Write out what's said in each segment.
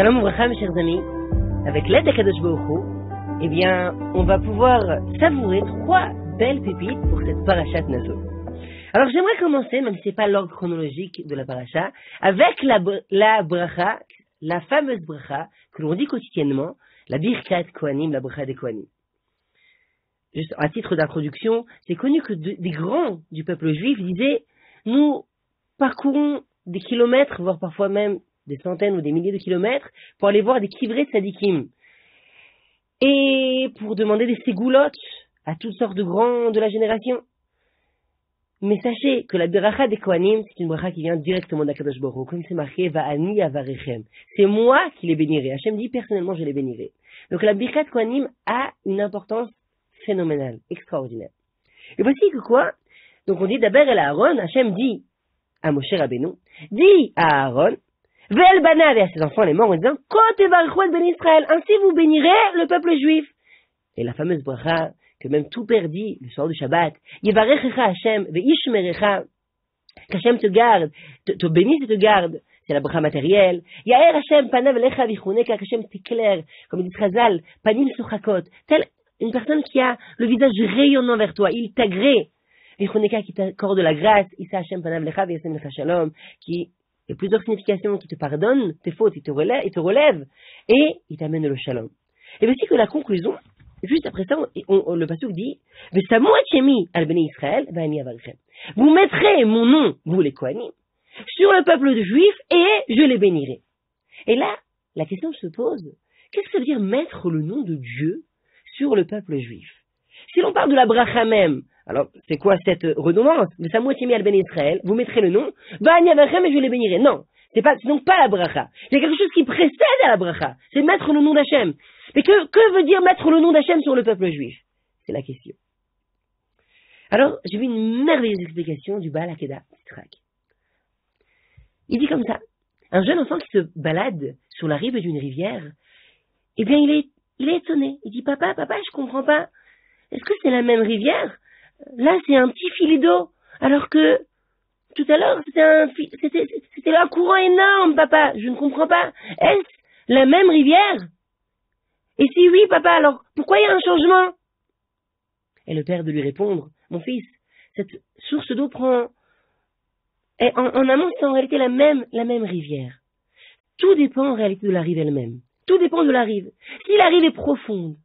Shalom Ouvracha, mes chers amis. Avec l'aide d'Akadosh Baruch Hu, eh bien, on va pouvoir savourer 3 belles pépites pour cette parashat Naso. Alors, j'aimerais commencer, même si c'est pas l'ordre chronologique de la parasha, avec la bracha, la fameuse bracha que l'on dit quotidiennement, la Birkat Kohanim, la bracha des Kohanim. Juste à titre d'introduction, c'est connu que des grands du peuple juif disaient, nous parcourons des kilomètres, voire parfois même des centaines ou des milliers de kilomètres, pour aller voir des kivrei tzadikim. Et pour demander des ségoulottes à toutes sortes de grands de la génération. Mais sachez que la bracha des Kohanim, c'est une bracha qui vient directement d'Akadosh Baruch Hu. Comme c'est marqué, Va'ani avarechem. C'est moi qui les bénirai. Hachem dit, personnellement, je les bénirai. Donc la Birkat Kohanim a une importance phénoménale, extraordinaire. Et voici que quoi? Donc on dit d'abord à Aaron, Hachem dit à Moshe Rabbeinu, dit à Aaron, Ve'el banav, et à ses enfants les morts en disant, Kote baruch ben Israël, ainsi vous bénirez le peuple juif. Et la fameuse bracha que même tout père dit le soir du Shabbat, Yevarechecha Hachem, ve'ishmerecha, qu'Hachem te garde, te bénisse et te garde. C'est la bracha matérielle. Yaher Hachem panav lecha vichuneka, qu'Hachem t'éclaire, comme dit Chazal, panim sochakot, telle une personne qui a le visage rayonnant vers toi, il t'agrée. Vichuneka qui t'accorde la grâce, Issa Hachem panav lecha ve'yasem lecha shalom, qui il y a plusieurs significations qui te pardonnent tes fautes, il te relève, et il t'amène le shalom. Et voici que la conclusion, juste après ça, le pasuk dit, al bnei Israël, vous mettrez mon nom, vous les Kohanim, sur le peuple de juifs, et je les bénirai. Et là, la question se pose, qu'est-ce que ça veut dire mettre le nom de Dieu sur le peuple juif? Si l'on parle de la bracha même, alors, c'est quoi cette redondance? Al ben Israël, vous mettrez le nom, et je les bénirai. Non, c'est donc pas la bracha. Il y a quelque chose qui précède à la bracha. C'est mettre le nom d'Hachem. Mais que veut dire mettre le nom d'Hachem sur le peuple juif? C'est la question. Alors, j'ai vu une merveilleuse explication du Baal Hakeda Yitzhak. Il dit comme ça, un jeune enfant qui se balade sur la rive d'une rivière, eh bien, il est étonné. Il dit, papa, je comprends pas. Est-ce que c'est la même rivière? Là, c'est un petit filet d'eau, alors que tout à l'heure, c'était un courant énorme, papa. Je ne comprends pas. Est-ce la même rivière? Et si oui, papa, alors pourquoi il y a un changement? Et le père de lui répondre, mon fils, cette source d'eau en amont, c'est en réalité la même rivière. Tout dépend en réalité de la rive elle-même. Tout dépend de la rive. Si la rive est profonde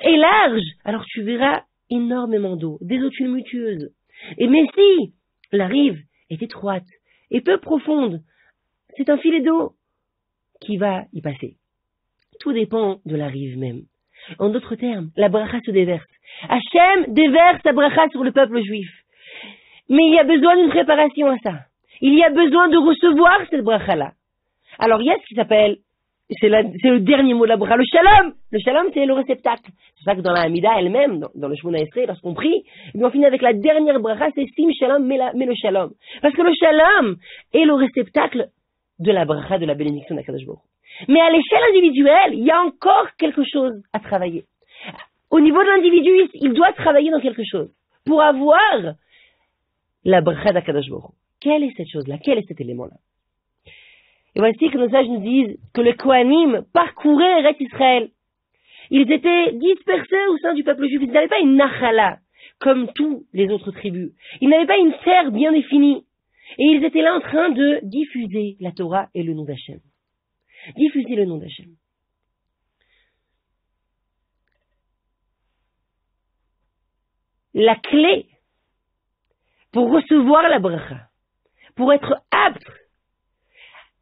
et large, alors tu verras énormément d'eau, des eaux tumultueuses. Mais si la rive est étroite et peu profonde, c'est un filet d'eau qui va y passer. Tout dépend de la rive même. En d'autres termes, la bracha se déverse. Hachem déverse sa bracha sur le peuple juif. Mais il y a besoin d'une préparation à ça. Il y a besoin de recevoir cette bracha-là. Alors il y a ce qui s'appelle, c'est le dernier mot de la bracha, le shalom. Le shalom, c'est le réceptacle. C'est ça que dans la Hamida elle-même, dans le Shemona Esrei, lorsqu'on prie, on finit avec la dernière bracha, c'est sim shalom, mais le shalom. Parce que le shalom est le réceptacle de la bracha, de la bénédiction d'Akadosh Baruch Hu. Mais à l'échelle individuelle, il y a encore quelque chose à travailler. Au niveau de l'individu, il doit travailler dans quelque chose pour avoir la bracha d'Akadosh Baruch Hu. Quelle est cette chose-là? Quel est cet élément-là? Et voici que nos sages nous disent que les Kohanim parcouraient Eretz Israël. Ils étaient dispersés au sein du peuple juif. Ils n'avaient pas une nachala, comme tous les autres tribus. Ils n'avaient pas une terre bien définie. Et ils étaient là en train de diffuser la Torah et le nom d'Hachem. Diffuser le nom d'Hachem. La clé pour recevoir la bracha, pour être apte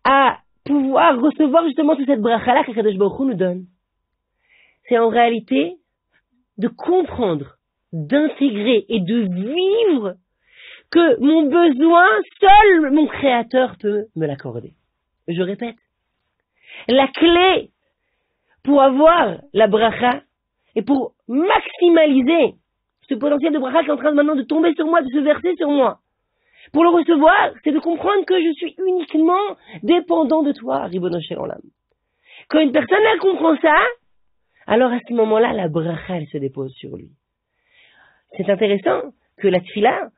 à pouvoir recevoir justement toute cette bracha-là qu'Akadosh Baruch Hu nous donne, c'est en réalité de comprendre, d'intégrer et de vivre que mon besoin, seul mon Créateur peut me l'accorder. Je répète, la clé pour avoir la bracha et pour maximaliser ce potentiel de bracha qui est en train maintenant de tomber sur moi, de se verser sur moi, pour le recevoir, c'est de comprendre que je suis uniquement dépendant de toi, Ribono Shel Olam. Quand une personne, elle comprend ça, alors à ce moment-là, la bracha, elle se dépose sur lui. C'est intéressant que la tfila,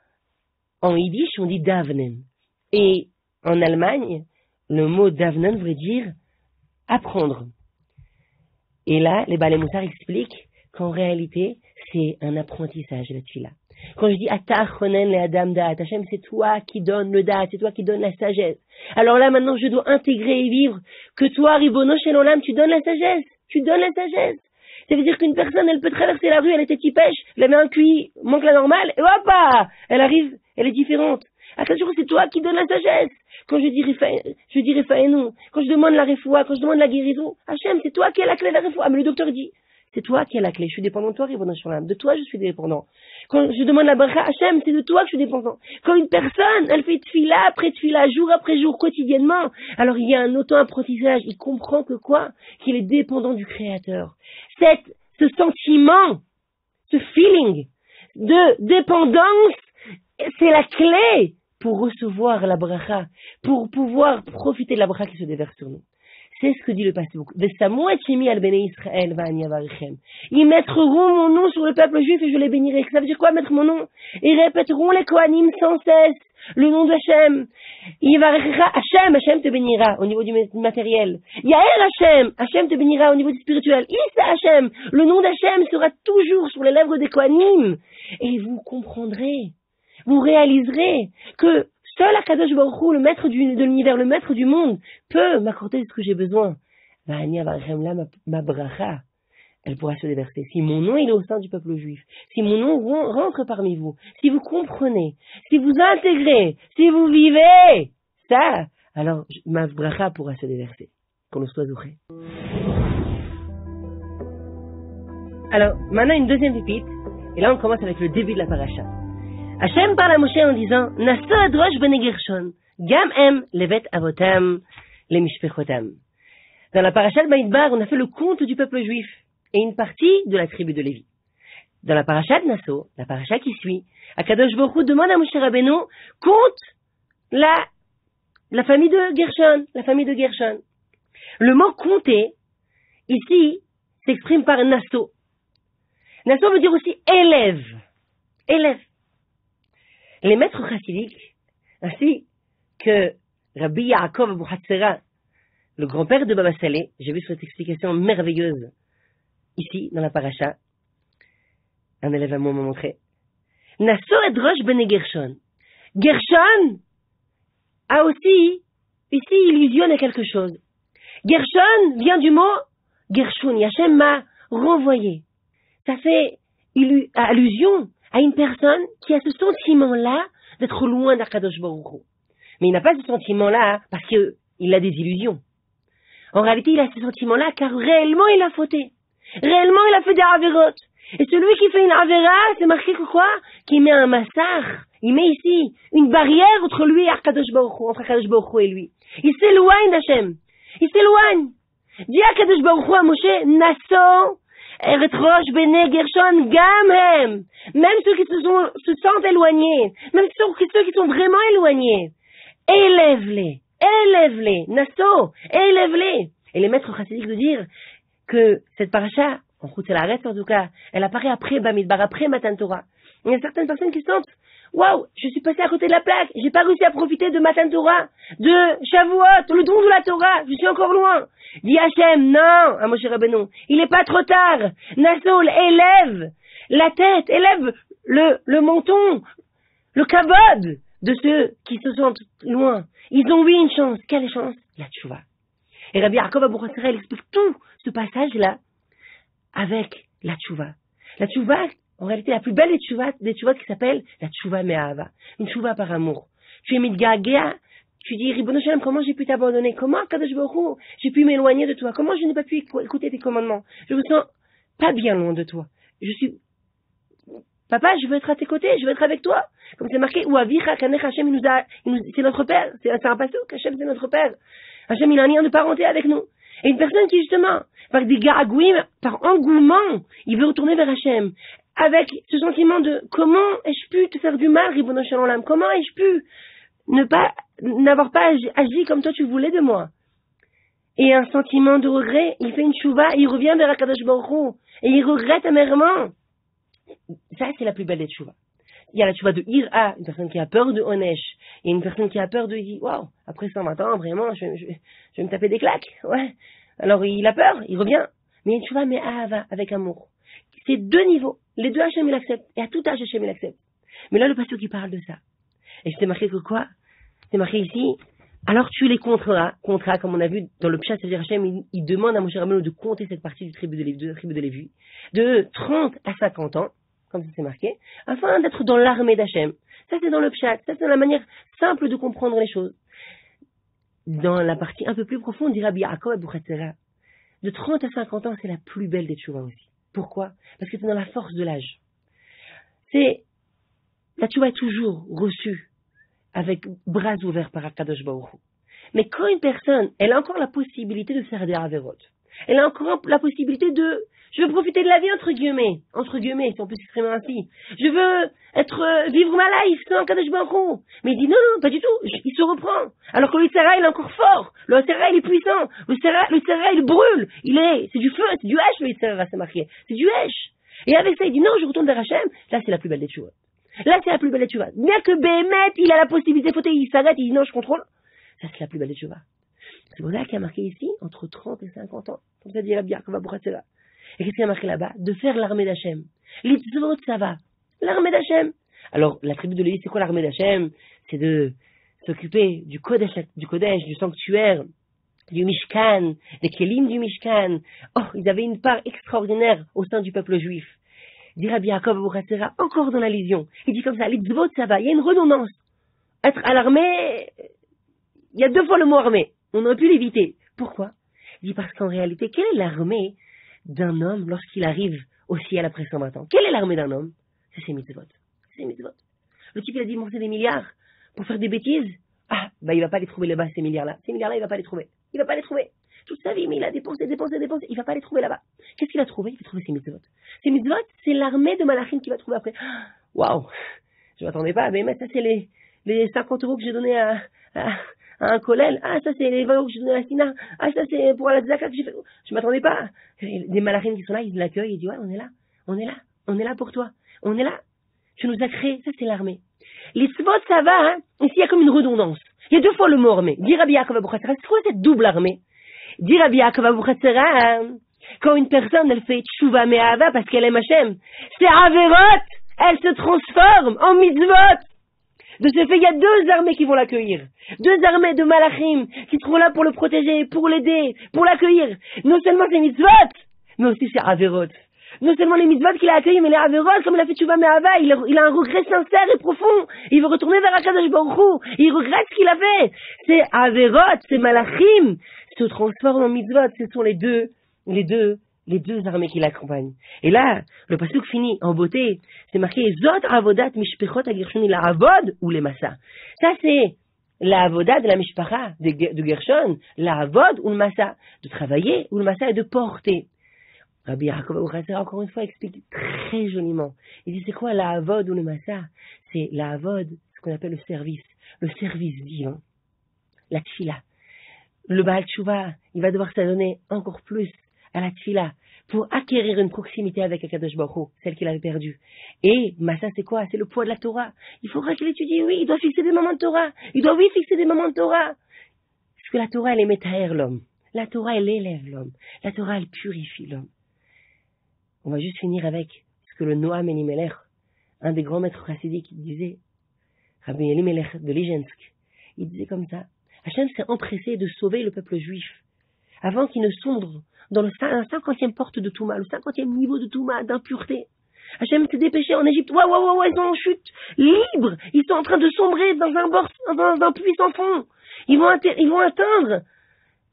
en yiddish, on dit davnen. Et en Allemagne, le mot davnen voudrait dire apprendre. Et là, les Baalei Moussar expliquent qu'en réalité, c'est un apprentissage, la tefila. Quand je dis Ata chonen le adam da'at, Hachem, c'est toi qui donnes le da'at, c'est toi qui donnes la sagesse. Alors là, maintenant, je dois intégrer et vivre que toi, Ribono Shel Olam, tu donnes la sagesse. Tu donnes la sagesse. Ça veut dire qu'une personne, elle peut traverser la rue, elle était petit pêche, elle avait un QI, manque la normale, et hop, elle arrive, elle est différente. À quel jour c'est toi qui donnes la sagesse. Quand je dis Rifaenu, quand je demande la refoua, quand je demande la guérison, Hachem, c'est toi qui as la clé de la refoua. Mais le docteur dit, c'est toi qui as la clé, je suis dépendant de toi, Ribono Shel Olam. De toi, je suis dépendant. Quand je demande la bracha, Hachem, c'est de toi que je suis dépendant. Quand une personne, elle fait tefila après tefila, jour après jour, quotidiennement, alors il y a un auto-apprentissage. Il comprend que quoi? Qu'il est dépendant du Créateur. Ce sentiment, ce feeling de dépendance, c'est la clé pour recevoir la bracha, pour pouvoir profiter de la bracha qui se déverse sur nous. C'est ce que dit le pasteur. Ils mettront mon nom sur le peuple juif et je les bénirai. Ça veut dire quoi, mettre mon nom? Ils répéteront les Kohanim sans cesse le nom d'Hachem. Hachem te bénira au niveau du matériel. Yael Hachem te bénira au niveau du spirituel. Issa Hachem, le nom d'Hachem sera toujours sur les lèvres des Kohanim. Et vous comprendrez, vous réaliserez que seul Akadosh Baruch Hu, le maître de l'univers, le maître du monde, peut m'accorder ce que j'ai besoin. Ma bracha, elle pourra se déverser. Si mon nom il est au sein du peuple juif, si mon nom rentre parmi vous, si vous comprenez, si vous intégrez, si vous vivez ça, alors ma bracha pourra se déverser. Qu'on le soit zouché. Alors, maintenant une deuxième pépite, et là on commence avec le début de la paracha. Hachem parle à Moshe en disant Naso adrosh bnei Gershon, gam em levet avotam le mishpechotam. Dans la paracha de Bamidbar, on a fait le compte du peuple juif et une partie de la tribu de Lévi. Dans la paracha de Naso, la paracha qui suit, Akadosh Baruch Hu demande à Moshe Rabbeinu compte la famille de Gershon, la famille de Gershon. Le mot compter ici s'exprime par Naso. Naso veut dire aussi élève, élève. Les maîtres chassidiques, ainsi que Rabbi Yaakov Abu Hatzera, le grand-père de Baba Saleh, j'ai vu cette explication merveilleuse ici dans la paracha. Un élève à moi m'a montré. Naso edrosh bnei Gershon. Gershon a aussi, ici, illusionne à quelque chose. Gershon vient du mot Gershon. Hachem m'a renvoyé. Ça fait allusion à une personne qui a ce sentiment-là d'être loin d'Akadosh Baruch Hu. Mais il n'a pas ce sentiment-là parce qu'il a des illusions. En réalité, il a ce sentiment-là car réellement il a fauté. Réellement il a fait des avérotes. Et celui qui fait une avéra, c'est marqué que quoi? Qu'il met un massar. Il met ici une barrière entre lui et Akadosh Baruch Hu, entre Akadosh Baruch Hu et lui. Il s'éloigne d'Hachem. Il s'éloigne. Dis Akadosh Baruch Hu à Moshe, Naso Eretrosh bnei Gershon gamhem. Même ceux qui se sentent éloignés, même ceux qui sont vraiment éloignés, élève-les, Naso, élève-les. Et les maîtres chassidiques de dire que cette paracha, en route c'est la reste en tout cas, elle apparaît après Bamidbar, après Matan Torah. Il y a certaines personnes qui se sentent, waouh, je suis passé à côté de la plaque, j'ai pas réussi à profiter de Matan Torah, de Shavuot, le don de la Torah, je suis encore loin. Dis Hachem, non, à Moshe Rabbeinu, il n'est pas trop tard. Nassol, élève la tête, élève le menton, le kabod de ceux qui se sentent loin. Ils ont eu une chance. Quelle chance? La tchouva. Et Rabbi Yaakov Abu Hatzera, il explique tout ce passage-là avec la tchouva. La tchouva, en réalité, la plus belle des tchouvas qui s'appelle la tchouva me'ahava. Une tchouva par amour. Tu es mitgagea. Tu dis, Ribono Shel Olam, comment j'ai pu t'abandonner? Comment, Kadosh Baruch Hu, j'ai pu m'éloigner de toi? Comment je n'ai pas pu écouter tes commandements? Je me sens pas bien loin de toi. Papa, je veux être à tes côtés, je veux être avec toi. Comme c'est marqué, ou Avicha, Kanech Hachem, c'est notre père. C'est un pasuk, Hachem, c'est notre père. Hachem, il a un lien de parenté avec nous. Et une personne qui, justement, par des garagouim, par engouement, il veut retourner vers Hachem. Avec ce sentiment de, comment ai-je pu te faire du mal, Ribono Shel Olam? Comment ai-je pu n'avoir pas agi comme toi tu voulais de moi? Et un sentiment de regret, il fait une chouva, il revient vers Akadosh Baruch Hu, et il regrette amèrement. Ça, c'est la plus belle des chouvas. Il y a la chouva de Ira, une personne qui a peur de Onesh, et une personne qui a peur de, waouh, après 120 ans, vraiment, je vais me taper des claques, ouais. Alors il a peur, il revient. Mais une tchouva, mais ahava, avec amour. C'est deux niveaux. Les deux, Hachem, il accepte. Et à tout âge, Hachem, il accepte. Mais là, le pasteur qui parle de ça. Et c'était marqué que quoi? C'est marqué ici. Alors tu les compteras, comme on a vu dans le Pshat, c'est-à-dire Hachem, il demande à Moshe Rabbeinu de compter cette partie du tribu de Lévi, de 30 à 50 ans, comme ça c'est marqué, afin d'être dans l'armée d'Hachem. Ça c'est dans le Pshat, ça c'est la manière simple de comprendre les choses. Dans la partie un peu plus profonde, dit Rabbi Yaakov Abu Khatsera, de 30 à 50 ans, c'est la plus belle des tchouva aussi. Pourquoi? Parce que c'est dans la force de l'âge. La tchouva est toujours reçue avec bras ouverts par Akadosh Baruch Hu. Mais quand une personne, elle a encore la possibilité de faire des avérotes, elle a encore la possibilité de, je veux profiter de la vie entre guillemets, si on peut s'exprimer ainsi. Je veux vivre ma life sans Akadosh Baruch Hu. Mais il dit non, pas du tout, il se reprend. Alors que le Sera, il est encore fort, le Sera, il est puissant, le Sera, il brûle, c'est du feu, c'est du H, le Sera, c'est marqué, c'est du H. Et avec ça, il dit non, je retourne vers Hachem, là c'est la plus belle des tchouva. Là, c'est la plus belle tchouva. Bien que Béhémet, il a la possibilité, il s'arrête, il dit non, je contrôle. Ça, c'est la plus belle tchouva. C'est pour ça qu'il y a marqué ici, entre 30 et 50 ans. Comme ça dit Rabbi Yaakov Abu Khatsera. Et qu'est-ce qu'il y a marqué là-bas? De faire l'armée d'Hachem. L'itzvot, ça va. L'armée d'Hachem. Alors, la tribu de Lévi, c'est quoi l'armée d'Hachem? C'est de s'occuper du Kodesh, du sanctuaire, du Mishkan, des Kélim du Mishkan. Oh, ils avaient une part extraordinaire au sein du peuple juif. Dit Rabbi Yaakov Abu Khatsera, encore dans la vision. Il dit comme ça, l'itzvot, ça va. Il y a une redondance. Être à l'armée, il y a 2 fois le mot armée. On aurait pu l'éviter. Pourquoi? Il dit parce qu'en réalité, quelle est l'armée d'un homme lorsqu'il arrive au ciel après 120 ans? Quelle est l'armée d'un homme? C'est ses mitzvot. C'est ses mitzvot. Le type, il a dépensé des milliards pour faire des bêtises. Ah, il va pas les trouver là-bas, ces milliards-là. Ces milliards-là, il va pas les trouver. Il va pas les trouver. Toute sa vie, mais il a dépensé. Il va pas les trouver là-bas. Qu'est-ce qu'il a trouvé? Il va trouver ses mitzvot. Ces mitzvot, c'est l'armée de Malachim qu'il va trouver après. Waouh! Je m'attendais pas. Mais ça, c'est les 50 € que j'ai donné à un kollel. Ah, ça, c'est les 20 € que j'ai donné à la Sina. Ah, ça, c'est pour la tzaka que j'ai fait. Je m'attendais pas. Des Malachim qui sont là, ils l'accueillent. Ils disent, ouais, on est là pour toi. On est là. Tu nous as créés. Ça, c'est l'armée. Les tzvot, ça va, hein. Ici, il y a comme une redondance. Il y a 2 fois le mot armée. Dit Rabbi Yaakov Abu Khatsera, c'est quoi cette double armée? Dit Rabbi Yaakov Abu Khatsera, quand une personne, elle fait tchouva me'ahava parce qu'elle aime Hachem, c'est averot, elle se transforme en mitzvot. De ce fait, il y a 2 armées qui vont l'accueillir. 2 armées de malachim qui seront là pour le protéger, pour l'aider, pour l'accueillir. Non seulement c'est mitzvot, mais aussi c'est averot. Non seulement les mitzvot qu'il a accueillis, mais les averot, comme il a fait tchouva me'ahava, il a un regret sincère et profond. Il veut retourner vers Akadosh Baruch Hu. Il regrette ce qu'il a fait. C'est averot, c'est malachim se transforment en mitzvot. Ce sont les deux armées qui l'accompagnent. Et là, le pasuk finit en beauté. C'est marqué Zot avodat mishpechot ha-Gershon la avod ou les massa. Ça c'est la avodat de la mishpacha de Gershon, la avod ou le massa, de travailler ou le massa et de porter. Rabbi Yaakov Abu Khatsera encore une fois explique très joliment. Il dit c'est quoi la avod ou le massa? C'est la avod, ce qu'on appelle le service divin, la tfila. Le Baal Tshuva, il va devoir s'adonner encore plus à la tfila pour acquérir une proximité avec Akadosh Baruch Hu, celle qu'il avait perdue. Et Massa, c'est quoi? C'est le poids de la Torah. Il faudra qu'il étudie, oui, il doit fixer des moments de Torah. Il doit, oui, fixer des moments de Torah. Parce que la Torah, elle est métaère l'homme. La Torah, elle élève l'homme. La Torah, elle purifie l'homme. On va juste finir avec ce que le Noam Elimelech, un des grands maîtres chassidiques, disait, Rabbi Elimelech de Lijensk, il disait comme ça, Hachem s'est empressé de sauver le peuple juif avant qu'il ne sombre dans la 50e porte de Touma, le 50e niveau de Touma, d'impureté. Hachem s'est dépêché en Égypte. Waouh, ils sont en chute libre. Ils sont en train de sombrer dans un puits sans fond. Ils vont atteindre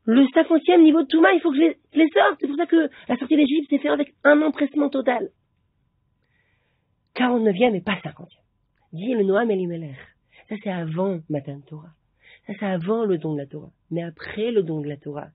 le 50e niveau de Touma. Il faut que je les sorte. C'est pour ça que la sortie d'Égypte s'est faite avec un empressement total. 49e et pas 50e. Dit le Noam Elimelech. Ça c'est avant Matan Torah. Ça c'est avant le don de la Torah. Mais après le don de la Torah,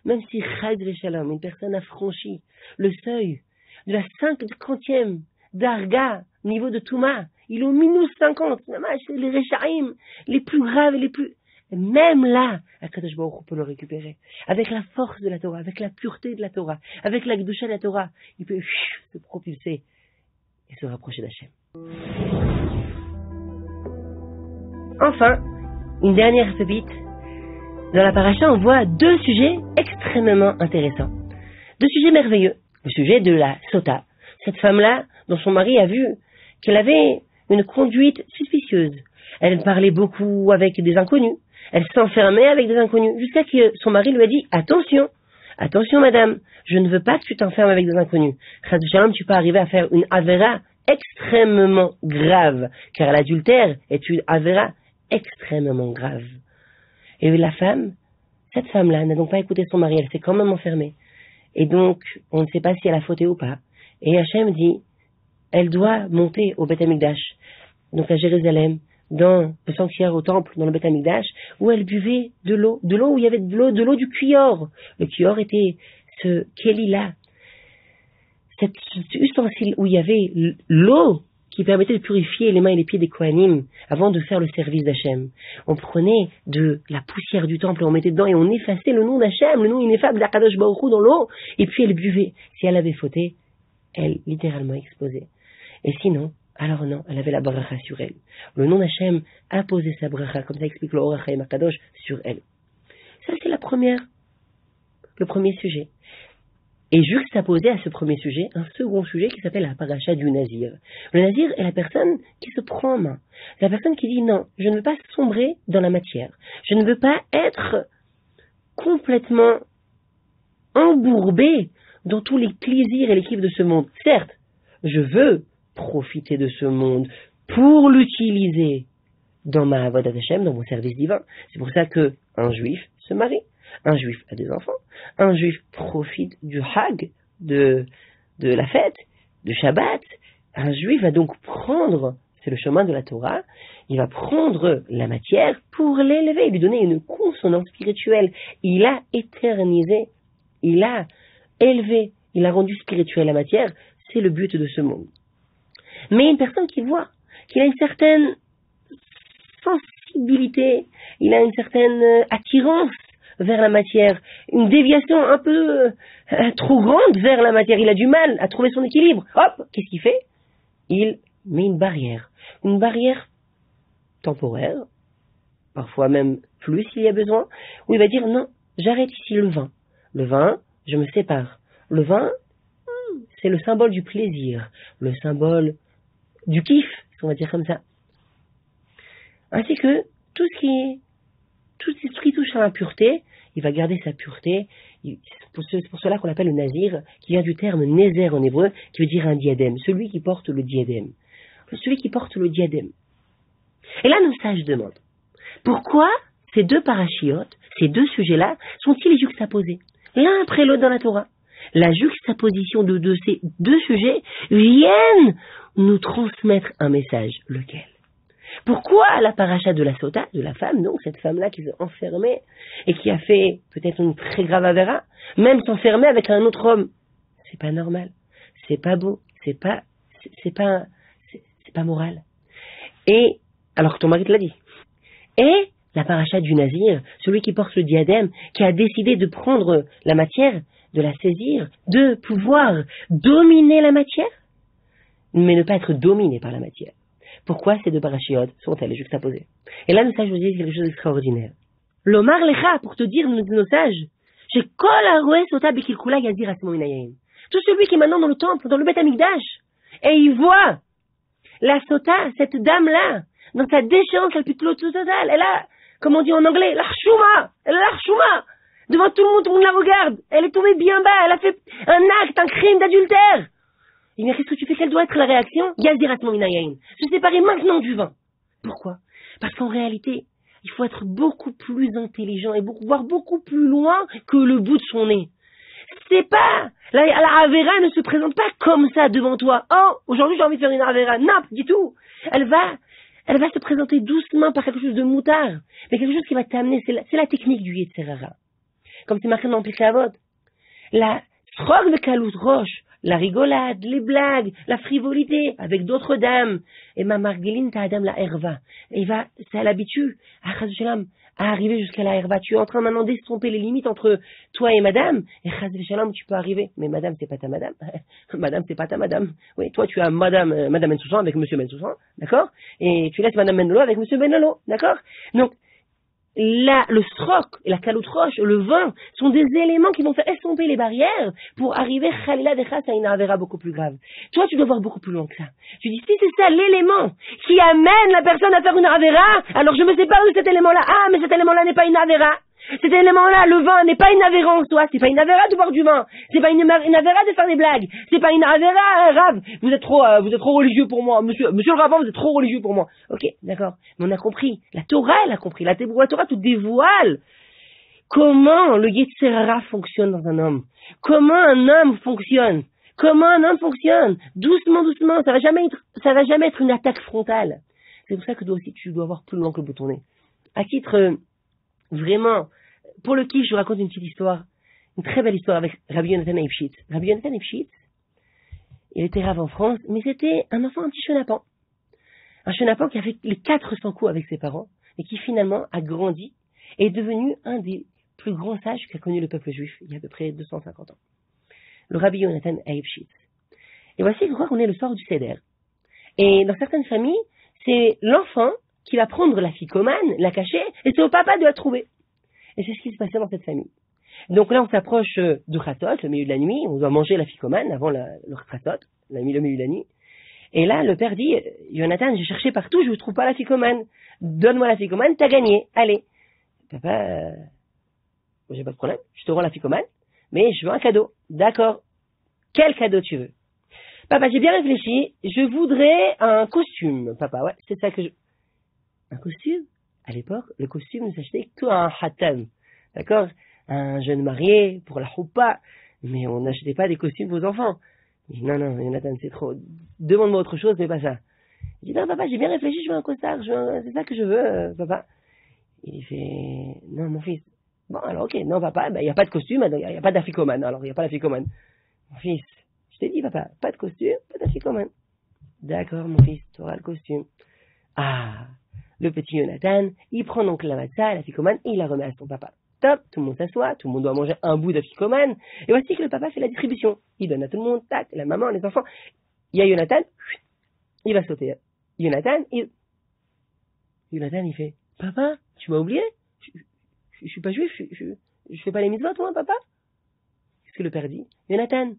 même si Chad Veshalom, une personne a franchi le seuil de la 50e d'Arga, niveau de Touma, il est au minus 50, c'est les Rechaim, les plus graves et les plus... Même là, Akadosh Baruch Hu peut le récupérer. Avec la force de la Torah, avec la pureté de la Torah, avec la Kedusha de la Torah, il peut se propulser et se rapprocher d'Hachem. Enfin, une dernière pépite, Dans la paracha, on voit deux sujets extrêmement intéressants. Deux sujets merveilleux. Le sujet de la sota. Cette femme-là, dont son mari a vu qu'elle avait une conduite suspicieuse. Elle parlait beaucoup avec des inconnus. Elle s'enfermait avec des inconnus. Jusqu'à ce que son mari lui a dit « Attention, attention madame, je ne veux pas que tu t'enfermes avec des inconnus. Chas v'shalom, tu peux arriver à faire une avera extrêmement grave. Car l'adultère est une avera extrêmement grave. » Et la femme, cette femme-là n'a donc pas écouté son mari. Elle s'est quand même enfermée. Et donc, on ne sait pas si elle a fauté ou pas. Et Hachem dit, elle doit monter au Beth Amikdash, donc à Jérusalem, dans le sanctuaire au temple, dans le Beth Amikdash, où elle buvait de l'eau où il y avait de l'eau du kior. Le kior était ce kéli-là, cet ustensile où il y avait l'eau qui permettait de purifier les mains et les pieds des Kohanim avant de faire le service d'Hachem. On prenait de la poussière du temple, on mettait dedans et on effaçait le nom d'Hachem, le nom ineffable d'Akadosh Baruch Hu dans l'eau, et puis elle buvait. Si elle avait fauté, elle littéralement explosait. Et sinon, alors non, elle avait la bracha sur elle. Le nom d'Hachem a posé sa bracha, comme ça explique le Orach Chaim Akadosh, sur elle. Ça c'est le premier sujet. Et juxtaposé à ce premier sujet, un second sujet qui s'appelle la paracha du Nazir. Le Nazir est la personne qui se prend en main. La personne qui dit non, je ne veux pas sombrer dans la matière. Je ne veux pas être complètement embourbé dans tous les plaisirs et les kiffs de ce monde. Certes, je veux profiter de ce monde pour l'utiliser dans ma avodat Hashem, dans mon service divin. C'est pour ça que un juif se marie. Un juif a des enfants, un juif profite du Hag, de la fête, du Shabbat. Un juif va donc prendre, c'est le chemin de la Torah, il va prendre la matière pour l'élever, lui donner une consonance spirituelle. Il a éternisé, il a élevé, il a rendu spirituelle la matière, c'est le but de ce monde. Mais une personne qui voit, qui a une certaine sensibilité, il a une certaine attirance vers la matière, une déviation un peu trop grande vers la matière, il a du mal à trouver son équilibre. Hop, qu'est-ce qu'il fait? Il met une barrière temporaire, parfois même plus s'il y a besoin, où il va dire non, j'arrête ici le vin. Le vin, je me sépare. Le vin, c'est le symbole du plaisir, le symbole du kiff, on va dire comme ça. Ainsi que tout ce qui touche à l'impureté, il va garder sa pureté. C'est pour cela qu'on l'appelle le nazir, qui vient du terme nézer en hébreu, qui veut dire un diadème, celui qui porte le diadème. Celui qui porte le diadème. Et là, nos sages demandent, pourquoi ces deux parachiotes, ces deux sujets-là, sont-ils juxtaposés l'un après l'autre dans la Torah? La juxtaposition de ces deux sujets viennent nous transmettre un message. Lequel? Pourquoi la paracha de la sota, de la femme, donc cette femme-là qui s'est enfermée et qui a fait peut-être une très grave avéra, même s'enfermer avec un autre homme? C'est pas normal, c'est pas beau, c'est pas moral. Et alors que ton mari te l'a dit. Et la paracha du nazir, celui qui porte le diadème, qui a décidé de prendre la matière, de la saisir, de pouvoir dominer la matière, mais ne pas être dominé par la matière. Pourquoi ces deux parachiotes sont-elles juxtaposées? Et là, nos sages nous disent quelque chose d'extraordinaire. L'omar lecha, pour te dire, nos sages, j'ai kol haroé sota bekilkula yazir asmo minayim. Tout celui qui est maintenant dans le temple, dans le Beth Amikdash, et il voit la sota, cette dame-là, dans sa déchéance la plus totale, elle a, comme on dit en anglais, l'archouma, elle a l'archouma. Devant tout le monde la regarde, elle est tombée bien bas, elle a fait un acte, un crime d'adultère. Et bien, qu'est-ce que tu fais? Quelle doit être la réaction? Yaziratmo minayayin. Se séparer maintenant du vin. Pourquoi? Parce qu'en réalité, il faut être beaucoup plus intelligent et voir beaucoup plus loin que le bout de son nez. C'est pas, la Avera ne se présente pas comme ça devant toi. Oh, aujourd'hui j'ai envie de faire une Avera. Non, du tout. Elle va se présenter doucement par quelque chose de moutard. Mais quelque chose qui va t'amener, c'est la technique du Yetzerara. Comme c'est marqué dans Pirkei Avot. La Srog de Kalut Roche, la rigolade, les blagues, la frivolité avec d'autres dames. Et ma Margueline, ta dame, la herva. Et ça l'habitue à arriver jusqu'à la herva. Tu es en train maintenant d'estomper les limites entre toi et madame. Et chas v'shalom, tu peux arriver. Mais madame, c'est pas ta madame. Madame, c'est pas ta madame. Oui, toi, tu as madame Bensoussan avec monsieur Bensoussan. D'accord? Et tu laisses madame Benlolo avec monsieur Benlolo. D'accord? Donc, le sroc, la caloute roche, le vin, sont des éléments qui vont faire estomper les barrières pour arriver, khalila dechas, à une avera beaucoup plus grave. Toi, tu dois voir beaucoup plus loin que ça. Tu dis, si c'est ça l'élément qui amène la personne à faire une avera, alors je me sépare de cet élément-là. Ah, mais cet élément-là n'est pas une avera. Cet élément-là, le vin, n'est pas une avéra en soi. C'est pas une avéra de boire du vin. C'est pas une avéra de faire des blagues. C'est pas une avéra, Rav. Vous êtes trop religieux pour moi. Monsieur le Rav, vous êtes trop religieux pour moi. Ok, d'accord. Mais on a compris. La Torah, elle a compris. La Torah te dévoile comment le Yetzer Hara fonctionne dans un homme. Comment un homme fonctionne. Comment un homme fonctionne. Doucement, doucement. Ça va jamais être une attaque frontale. C'est pour ça que toi aussi, tu dois voir plus loin que le bout de ton nez. À titre, vraiment, pour le kiff, je vous raconte une petite histoire, une très belle histoire avec Rabbi Yonatan Eibshitz. Rabbi Yonatan Eibshitz, il était rave en France, mais c'était un enfant, un petit chenapan. Un chenapan qui a fait les 400 coups avec ses parents, et qui finalement a grandi et est devenu un des plus grands sages qu'a connu le peuple juif il y a à peu près 250 ans. Le Rabbi Yonatan Eibshitz. Et voici, je crois qu'on est le soir du Seder. Et dans certaines familles, c'est l'enfant qui va prendre la ficomane, la cacher, et c'est au papa de la trouver. Et c'est ce qui se passait dans cette famille. Donc là, on s'approche du Khatot, le milieu de la nuit, on doit manger la ficomane avant le Khatot, le milieu de la nuit. Et là, le père dit, Jonathan, j'ai cherché partout, je ne trouve pas la ficomane. Donne-moi la ficomane, t'as gagné, allez. Papa, j'ai pas de problème, je te rends la ficomane, mais je veux un cadeau. D'accord. Quel cadeau tu veux? Papa, j'ai bien réfléchi, je voudrais un costume, papa, ouais, c'est ça que je... Un costume? À l'époque, le costume ne s'achetait qu'un hatam. D'accord? Un jeune marié pour la choupa. Mais on n'achetait pas des costumes aux enfants. Il dit, non, Jonathan, c'est trop. Demande-moi autre chose, mais pas ça. Il dit, non, papa, j'ai bien réfléchi, je veux un costard, c'est ça que je veux, papa. Il fait, non, mon fils. Bon, alors, ok, non, papa, il n'y a pas de costume, il n'y a pas d'afficomane, alors il n'y a pas d'afficomane. Mon fils, je t'ai dit, papa, pas de costume, pas d'afficomane. D'accord, mon fils, tu auras le costume. Ah! Le petit Jonathan, il prend donc la matzah, la ficomane, et il la remet à son papa. Top, tout le monde s'assoit, tout le monde doit manger un bout de ficomane, et voici que le papa fait la distribution. Il donne à tout le monde, tac, la maman, les enfants. Il y a Jonathan, il va sauter. Jonathan, il fait, papa, tu m'as oublié? Je suis pas juif, je fais pas les mitzvot, moi, papa? Qu'est-ce que le père dit? Jonathan,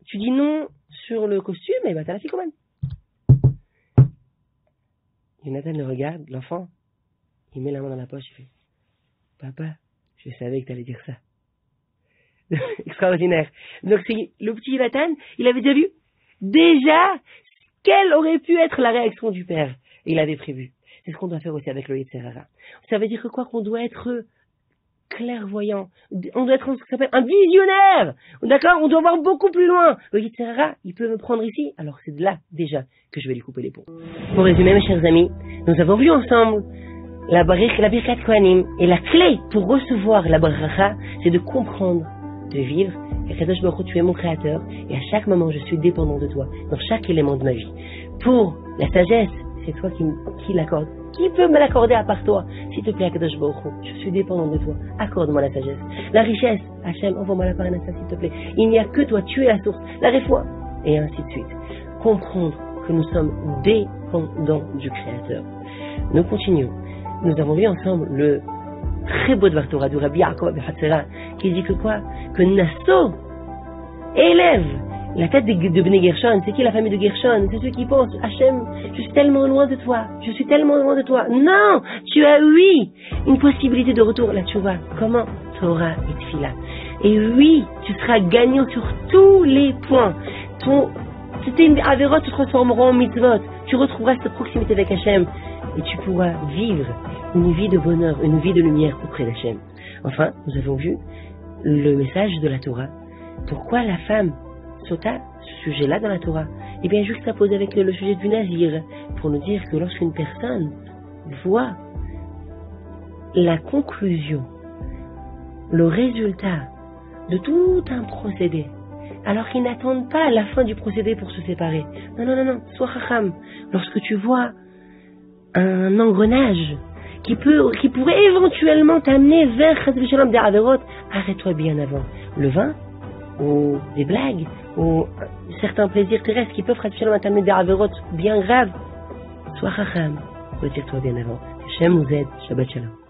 tu dis non sur le costume, et t'as la ficomane. Jonathan le regarde, l'enfant, il met la main dans la poche, il fait, papa, je savais que tu allais dire ça. Extraordinaire. Donc c'est le petit Jonathan, il avait déjà quelle aurait pu être la réaction du père. Et il avait prévu. C'est ce qu'on doit faire aussi avec le Yetzer Hara. Ça veut dire que quoi? Qu'on doit être clairvoyant. On doit être ce qu'on s'appelle un visionnaire. D'accord? On doit voir beaucoup plus loin. Le Yetzer Hara, il peut me prendre ici. Alors c'est de là, déjà, que je vais lui couper les ponts. Pour résumer, mes chers amis, nous avons vu ensemble la Birkat Kohanim. Et la clé pour recevoir la Bracha, c'est de comprendre, de vivre. Et Kadosh Baruch Hu, tu es mon créateur. Et à chaque moment, je suis dépendant de toi. Dans chaque élément de ma vie. Pour la sagesse, c'est toi qui l'accorde. Qui peut me l'accorder à part toi? S'il te plaît, Kadosh Baruch Hu, je suis dépendant de toi. Accorde-moi la sagesse. La richesse, Hachem, envoie-moi la paranassa, s'il te plaît. Il n'y a que toi, tu es la source. La réfoua. Et ainsi de suite. Comprendre que nous sommes dépendants du Créateur. Nous continuons. Nous avons vu ensemble le très beau Dvar Torah du Rabbi Yaakov ben Hatzera qui dit que quoi? Que Nasso élève la tête de Bnei Gershon. C'est qui la famille de Gershon? C'est ceux qui pensent, Hachem, je suis tellement loin de toi. Je suis tellement loin de toi. Non! Tu as, oui, une possibilité de retour. La tchouva. Comment? Torah et Tfila. Et oui, tu seras gagnant sur tous les points. Tes avérotes se transformeront en mitzvot. Tu retrouveras cette proximité avec Hachem. Et tu pourras vivre une vie de bonheur, une vie de lumière auprès d'Hachem. Enfin, nous avons vu le message de la Torah. Pourquoi la femme sauta ce sujet-là dans la Torah? Eh bien, juxtaposé avec le sujet du Nazir, pour nous dire que lorsqu'une personne voit la conclusion, le résultat de tout un procédé, alors qu'ils n'attendent pas la fin du procédé pour se séparer. Non, sois chacham. Lorsque tu vois un engrenage qui pourrait éventuellement t'amener vers Chas Shalom des Averot, arrête-toi bien avant. Le vin, ou des blagues, ou certains plaisirs terrestres qui peuvent Chas Shalom t'amener des Averot bien graves. Sois chacham. retire-toi bien avant. Hachem vous aide. Shabbat Shalom.